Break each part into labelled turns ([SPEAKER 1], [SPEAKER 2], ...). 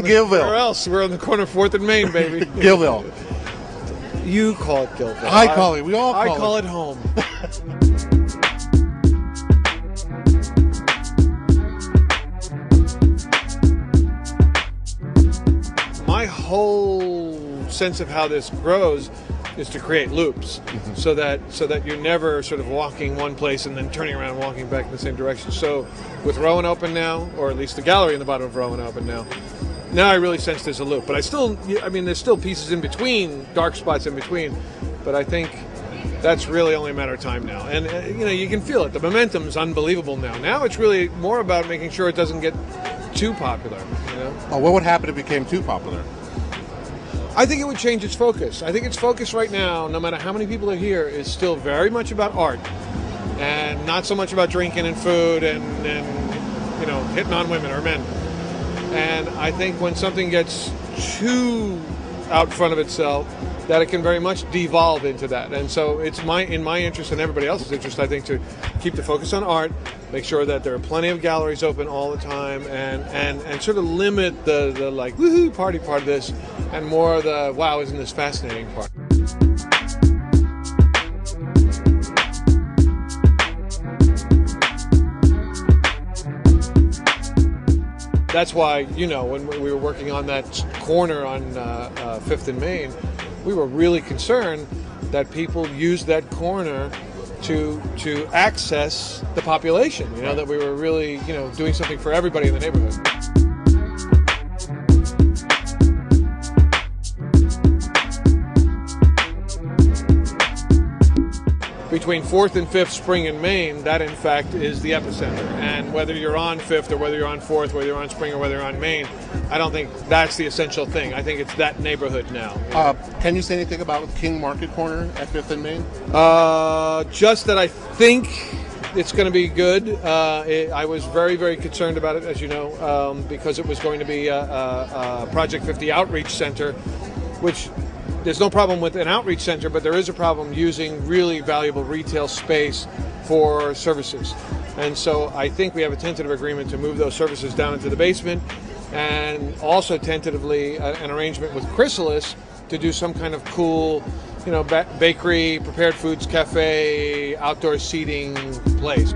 [SPEAKER 1] Gilville.
[SPEAKER 2] Where else? We're on the corner of 4th and Main, baby.
[SPEAKER 1] Gilville.
[SPEAKER 2] You call it Gilville.
[SPEAKER 1] I call it. We all call it.
[SPEAKER 2] I call it home. My whole sense of how this grows is to create loops, so that you're never sort of walking one place and then turning around and walking back in the same direction. So with Rowan open now, or at least the gallery in the bottom of Rowan open now I really sense there's a loop. But there's still pieces in between, dark spots in between, but I think that's really only a matter of time now. And you can feel it. The momentum's unbelievable now. Now it's really more about making sure it doesn't get too popular.
[SPEAKER 1] Oh, what would happen if it became too popular?
[SPEAKER 2] I think it would change its focus. I think its focus right now, no matter how many people are here, is still very much about art and not so much about drinking and food and hitting on women or men. And I think when something gets too out front of itself, that it can very much devolve into that. And so it's in my interest and everybody else's interest, I think, to keep the focus on art, make sure that there are plenty of galleries open all the time, and sort of limit the like woohoo party part of this, and more of the wow, isn't this fascinating part. That's why, when we were working on that corner on 5th and Main, we were really concerned that people used that corner to access the population, that we were really, doing something for everybody in the neighborhood. Between 4th and 5th, Spring and Main, that in fact is the epicenter. And whether you're on 5th or whether you're on 4th, whether you're on Spring or whether you're on Main, I don't think that's the essential thing. I think it's that neighborhood now.
[SPEAKER 1] Can you say anything about King Market Corner at 5th and Main?
[SPEAKER 2] Just that I think it's going to be good. I was very, very concerned about it, as you know, because it was going to be a Project 50 outreach center, which there's no problem with an outreach center, but there is a problem using really valuable retail space for services. And so I think we have a tentative agreement to move those services down into the basement, and also tentatively an arrangement with Chrysalis to do some kind of cool, bakery, prepared foods cafe, outdoor seating place.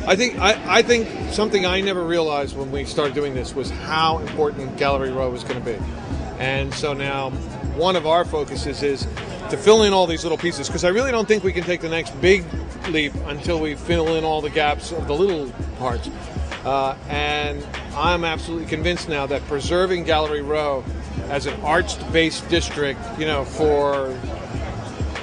[SPEAKER 2] I think something I never realized when we started doing this was how important Gallery Row was going to be. And so now one of our focuses is to fill in all these little pieces, because I really don't think we can take the next big leap until we fill in all the gaps of the little parts. And I'm absolutely convinced now that preserving Gallery Row as an arts-based district, for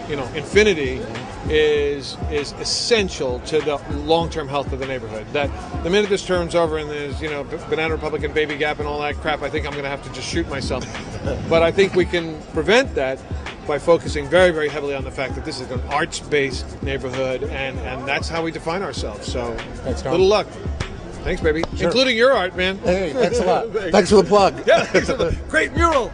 [SPEAKER 2] infinity, is essential to the long-term health of the neighborhood. That the minute this turns over and there's Banana Republic and Baby Gap and all that crap, I think I'm going to have to just shoot myself. But I think we can prevent that by focusing very, very heavily on the fact that this is an arts-based neighborhood, and that's how we define ourselves. So,
[SPEAKER 1] thanks, Tom.
[SPEAKER 2] Little luck. Thanks, baby. Sure. Including your art, man.
[SPEAKER 1] Hey, thanks a lot. Thanks for the plug.
[SPEAKER 2] Yeah, thanks for the great mural.